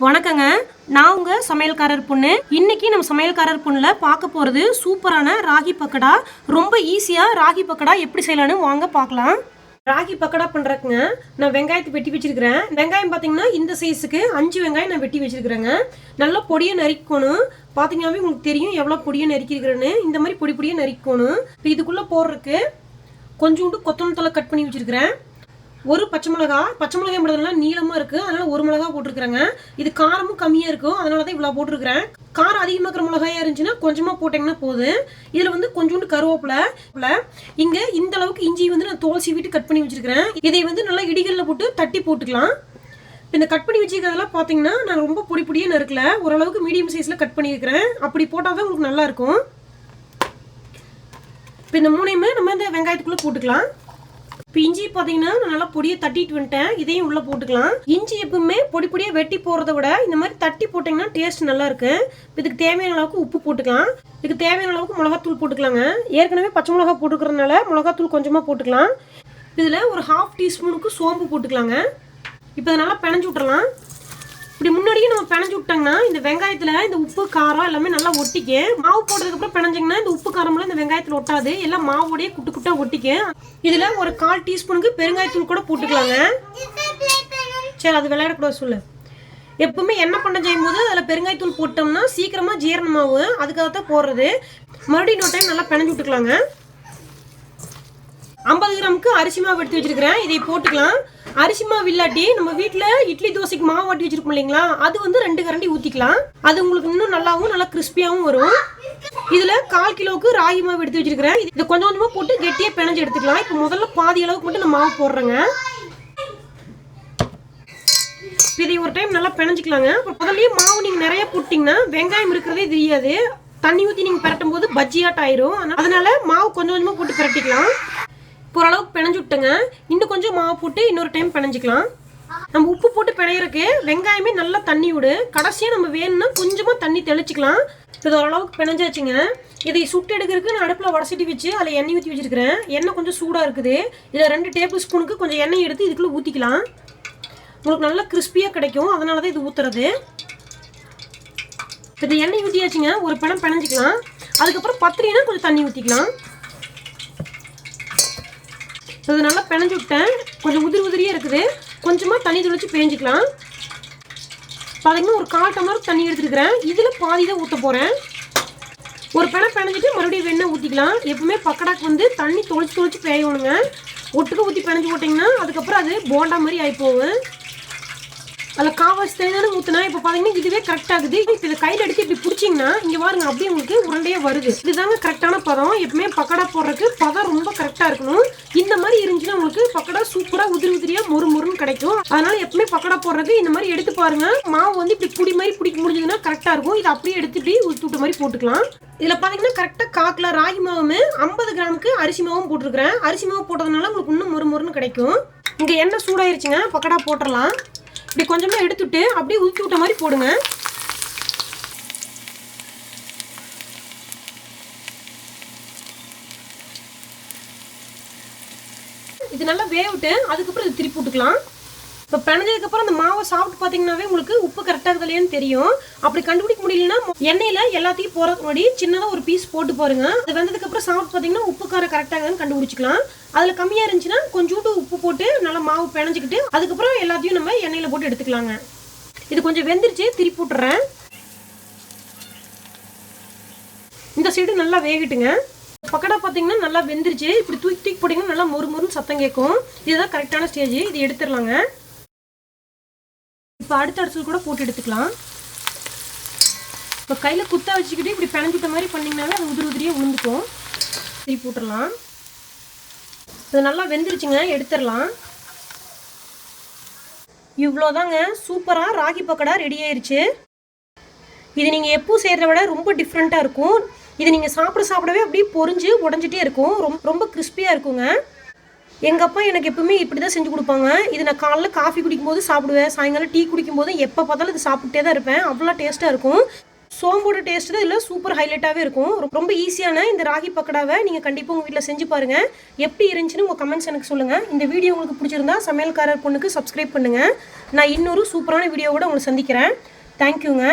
வணக்கங்க. நான் உங்க சமையல்காரர் பொண்ணு. இன்னைக்கு நம்ம சமையல்காரர் பொண்ணுல பார்க்க போறது சூப்பரான ராகி பக்கோடா. ரொம்ப ஈஸியா ராகி பக்கோடா எப்படி செய்யலாம்னு வாங்க பார்க்கலாம். ராகி பக்கோடா பண்றதுக்குங்க நான் வெங்காயத்தை வெட்டி வச்சிருக்கிறேன். வெங்காயம் பார்த்தீங்கன்னா இந்த சைஸுக்கு 5 வெங்காயம் நான் வெட்டி வச்சிருக்கிறேங்க. நல்லா பொடியை நறுக்கணும். பார்த்தீங்கன்னாவே உங்களுக்கு தெரியும் எவ்வளோ பொடியை நறுக்கிருக்கிறேன்னு. இந்த மாதிரி பொடி பொடியை நறுக்கணும். இப்போ இதுக்குள்ளே போடுறதுக்கு கொஞ்சோண்டு கொத்தமல்லி தழை கட் பண்ணி வச்சிருக்கிறேன். ஒரு பச்சை மிளகாய் போடுறதுனால நீளமாக இருக்குது, அதனால் ஒரு மிளகா போட்டிருக்கிறேங்க. இது காரமும் கம்மியாக இருக்கும், அதனால தான் இவ்வளோ போட்டிருக்கிறேன். காரம் அதிகமாக இருக்கிற மிளகாயாக இருந்துச்சுன்னா கொஞ்சமாக போட்டிங்கன்னா போதும். இதில் வந்து கொஞ்சோண்டு கருவேப்பிலை, இங்கே இந்த அளவுக்கு இஞ்சி வந்து நான் தோல் சீவிட்டு கட் பண்ணி வச்சுருக்கிறேன். இதை வந்து நல்லா இடிகளில் போட்டு தட்டி போட்டுக்கலாம். இந்த கட் பண்ணி வச்சுக்கிறதெல்லாம் பார்த்தீங்கன்னா நான் ரொம்ப பொடி பொடியே நறுக்கல, ஓரளவுக்கு மீடியம் சைஸில் கட் பண்ணியிருக்கிறேன். அப்படி போட்டால் தான் உங்களுக்கு நல்லாயிருக்கும். இப்போ இந்த மூணையுமே நம்ம இந்த வெங்காயத்துக்குள்ளே போட்டுக்கலாம். இப்போ இஞ்சி பார்த்தீங்கன்னா நான் நல்லா பொடியை தட்டிட்டு வந்துட்டேன். இதையும் உள்ளே போட்டுக்கலாம். இஞ்சி எப்பவுமே பொடி பொடியை வெட்டி போகிறத விட இந்த மாதிரி தட்டி போட்டிங்கன்னா டேஸ்ட் நல்லா இருக்கு. இதுக்கு தேவையான அளவுக்கு உப்பு போட்டுக்கலாம். இதுக்கு தேவையான அளவுக்கு மிளகாத்தூள் போட்டுக்கலாங்க. ஏற்கனவே பச்சை மிளகா போட்டுக்கிறதுனால மிளகாத்தூள் கொஞ்சமாக போட்டுக்கலாம். இதில் ஒரு 1/2 டீஸ்பூனுக்கு சோம்பு போட்டுக்கலாங்க. இப்போ இதை நல்லா பிணைஞ்சு விட்டுறலாம். இப்படி முன்னாடியே நம்ம பிணைஞ்சு விட்டாங்கன்னா இந்த வெங்காயத்தில் இந்த உப்பு காரம் எல்லாமே நல்லா ஒட்டிக்கு. மாவு போட்டதுக்கப்புறம் பிணைஞ்சிங்கன்னா இந்த உப்பு காரம்லாம் இந்த வெங்காயத்தில் ஒட்டாது, எல்லாம் மாவோடையே குட்டு குட்டாக ஒட்டிக்கு. இதில் ஒரு 1/4 டீஸ்பூனுக்கு பெருங்காயத்தூள் கூட போட்டுக்கலாங்க. சரி, அது விளையாடக்கூடாது சொல்லு. எப்பவுமே எண்ணெய் பண்ண செய்யும் போது அதில் பெருங்காயத்தூள் போட்டோம்னா சீக்கிரமாக ஜீரணமாகும், அதுக்காக தான் போடுறது. மறுபடியும் இன்னொரு டைம் நல்லா பிணைஞ்சு விட்டுக்கலாங்க. 50 கிராமுக்கு அரிசி மாவு எடுத்து வச்சிருக்கிறேன், இதை போட்டுக்கலாம். அரிசி மாவு இல்லாட்டி நம்ம வீட்டில் இட்லி தோசைக்கு மாவு வாட்டி வச்சிருக்கோம் இல்லைங்களா, அது வந்து 2 கரண்டி ஊற்றிக்கலாம். அது உங்களுக்கு இன்னும் நல்லாவும் நல்லா கிறிஸ்பியாகவும் வரும். இதில் 1/4 கிலோவுக்கு ராகி மாவு எடுத்து வச்சிருக்கிறேன். இதை கொஞ்சம் கொஞ்சமாக போட்டு கெட்டியாக பிணைஞ்சு எடுத்துக்கலாம். இப்போ முதல்ல பாதி அளவுக்கு மட்டும் நான் மாவு போடுறேங்க. இதை ஒரு டைம் நல்லா பிணைஞ்சிக்கலாங்க. அப்புறம் முதல்லயே மாவு நீங்கள் நிறைய போட்டிங்கன்னா வெங்காயம் இருக்கிறதே தெரியாது. தண்ணி ஊற்றி நீங்கள் பரட்டும் போது பஜ்ஜியாட் ஆயிரும். அதனால மாவு கொஞ்சம் கொஞ்சமாக போட்டு பரட்டிக்கலாம். ஓரளவுக்கு பிணைஞ்சு விட்டுங்க. இன்னும் கொஞ்சம் மாவு போட்டு இன்னொரு டைம் பிணைஞ்சிக்கலாம். நம்ம உப்பு போட்டு பிணையிறக்கு வெங்காயமே நல்லா தண்ணி விடு. கடைசியாக நம்ம வேணும்னா கொஞ்சமாக தண்ணி தெளிச்சிக்கலாம். இது ஓரளவுக்கு பிணைஞ்சாச்சுங்க. இதை சுட்டு எடுக்கிறதுக்கு நான் அடுப்பில் வடசட்டி வச்சு அதில் எண்ணெய் ஊற்றி வச்சிருக்கிறேன். எண்ணெய் கொஞ்சம் சூடாக இருக்குது. இதில் 2 டேபிள் ஸ்பூனுக்கு கொஞ்சம் எண்ணெய் எடுத்து இதுக்குள்ளே ஊற்றிக்கலாம். உங்களுக்கு நல்லா கிறிஸ்பியாக கிடைக்கும், அதனால தான் இது ஊற்றுறது. இது எண்ணெய் ஊற்றியாச்சுங்க. ஒரு பிணம் பிணைஞ்சிக்கலாம். அதுக்கப்புறம் பத்திரினா கொஞ்சம் தண்ணி ஊற்றிக்கலாம். இது நல்லா பிணைஞ்சு விட்டேன். கொஞ்சம் உதிரியாக இருக்குது. கொஞ்சமாக தண்ணி தெளிச்சு பேஞ்சிக்கலாம். பார்த்தீங்கன்னா ஒரு 1/4 டம்ளர் தண்ணி எடுத்துருக்கிறேன். இதில் பாதி தான் ஊற்ற போகிறேன். ஒரு பிணைஞ்சிட்டு மறுபடியும் வெண்ணெய் ஊற்றிக்கலாம். எப்பவுமே பக்கோடாக்கு வந்து தண்ணி தொளிச்சு பேயணுங்க. ஒட்டுக்க ஊற்றி பிணைஞ்சு போட்டிங்கன்னா அதுக்கப்புறம் அது போண்டா மாதிரி ஆகி போகும். அதில் காவாசி தேங்காய் ஊற்றினா இப்போ பார்த்தீங்கன்னா இதுவே கரெக்டாகுது. இப்போ இதை கையில் எடுத்து இப்படி பிடிச்சிங்கன்னா இங்கே பாருங்க அப்படியே உங்களுக்கு உருண்டையாக வருது. இதுதாங்க கரெக்டான பதம். எப்பவுமே பக்கோடா போடுறதுக்கு பதம் ரொம்ப கரெக்டாக இருக்கணும். இந்த மாதிரி இருந்துச்சுன்னா உங்களுக்கு பக்கோடா சூப்பராக உதிரியாக மொறுன்னு கிடைக்கும். அதனால எப்பவுமே பக்கோடா போடுறதுக்கு இந்த மாதிரி எடுத்து பாருங்க. மாவு வந்து இப்படி புடி மாதிரி பிடிக்க முடிஞ்சதுன்னா கரெக்டாக இருக்கும். இதை அப்படியே எடுத்து இப்படி ஊற்று மாதிரி போட்டுக்கலாம். இதில் பார்த்தீங்கன்னா கரெக்டாக 1/4 கிலோ ராகி மாவும் 50 கிராமுக்கு அரிசி மாவும் போட்டிருக்கிறேன். அரிசி மாவு போட்டதுனால உங்களுக்கு இன்னும் மொறுன்னு கிடைக்கும். இங்கே எண்ணெய் சூடாயிருச்சுங்க, பக்கோடா போட்டுடலாம். இப்படி கொஞ்சமாக எடுத்துட்டு அப்படியே ஊற்றி விட்ட மாதிரி போடுங்க. இது நல்லா வேவிட்டு அதுக்கப்புறம் இது திருப்பி விட்டுக்கலாம். இப்போ பிணைஞ்சதுக்கப்புறம் அந்த மாவை சாப்பிட்டு பார்த்தீங்கன்னாவே உங்களுக்கு உப்பு கரெக்டாக இருக்குதுலையான்னு தெரியும். அப்படி கண்டுபிடிக்க முடியலன்னா எண்ணெயில் எல்லாத்தையும் போகிறதுக்கு முன்னாடி சின்னதாக ஒரு பீஸ் போட்டு பாருங்க. அது வந்ததுக்கப்புறம் சாப்பிட்டு பார்த்தீங்கன்னா உப்பு காரம் கரெக்டாக இருக்குதுன்னு கண்டுபிடிச்சிக்கலாம். அதில் கம்மியாக இருந்துச்சுன்னா கொஞ்சோண்டு உப்பு போட்டு நல்லா மாவு பிணைஞ்சிக்கிட்டு அதுக்கப்புறம் எல்லாத்தையும் நம்ம எண்ணெயில் போட்டு எடுத்துக்கலாங்க. இது கொஞ்சம் வெந்துருச்சு, திருப்பி விட்டுறேன். இந்த சைடு நல்லா வேகட்டுங்க. பக்கோடா பார்த்தீங்கன்னா நல்லா வெந்துருச்சு. இப்படி தூக்கி போட்டிங்கன்னா நல்லா மொறுன்னு சத்தம் கேட்கும். இதுதான் கரெக்டான ஸ்டேஜ். இது எடுத்துடலாங்க. இப்போ அடுத்த இடத்துல கூட போட்டு எடுத்துக்கலாம். இப்போ கையில் குத்தா வச்சுக்கிட்டு இப்படி பிணைஞ்சிட்ட மாதிரி பண்ணிங்கனாவே அது உதிரியாக விழுந்துக்கும். திருப்பி விட்டுறலாம். இது நல்லா வெந்துருச்சுங்க, எடுத்துடலாம். இவ்வளோதாங்க, சூப்பராக ராகி பக்கோடா ரெடி ஆயிடுச்சு. இது நீங்கள் எப்போ செய்கிறத விட ரொம்ப டிஃப்ரெண்ட்டாக இருக்கும். இது நீங்கள் சாப்பிடவே அப்படியே பொரிஞ்சு உடஞ்சிட்டே இருக்கும். ரொம்ப கிறிஸ்பியாக இருக்குங்க. எங்கள் அப்பா எனக்கு எப்பவுமே இப்படி தான் செஞ்சு கொடுப்பாங்க. இது நான் காலைல காஃபி குடிக்கும்போது சாப்பிடுவேன், சாயங்காலம் டீ குடிக்கும்போது எப்போ பார்த்தாலும் இது சாப்பிட்டே தான் இருப்பேன். அவ்வளோ டேஸ்ட்டாக இருக்கும். சோம்போட டேஸ்ட் தான் இதில் சூப்பர் ஹைலைட்டாகவே இருக்கும். ரொம்ப ஈஸியான இந்த ராகி பக்கோடாவை நீங்கள் கண்டிப்பாக உங்கள் வீட்டில் செஞ்சு பாருங்கள். எப்படி இருந்துச்சுன்னு உங்கள் கமெண்ட்ஸ் எனக்கு சொல்லுங்கள். இந்த வீடியோ உங்களுக்கு பிடிச்சிருந்தா சமையல்காரர் பொண்ணுக்கு சப்ஸ்கிரைப் பண்ணுங்கள். நான் இன்னொரு சூப்பரான வீடியோவோட உங்களை சந்திக்கிறேன். தேங்க்யூங்க.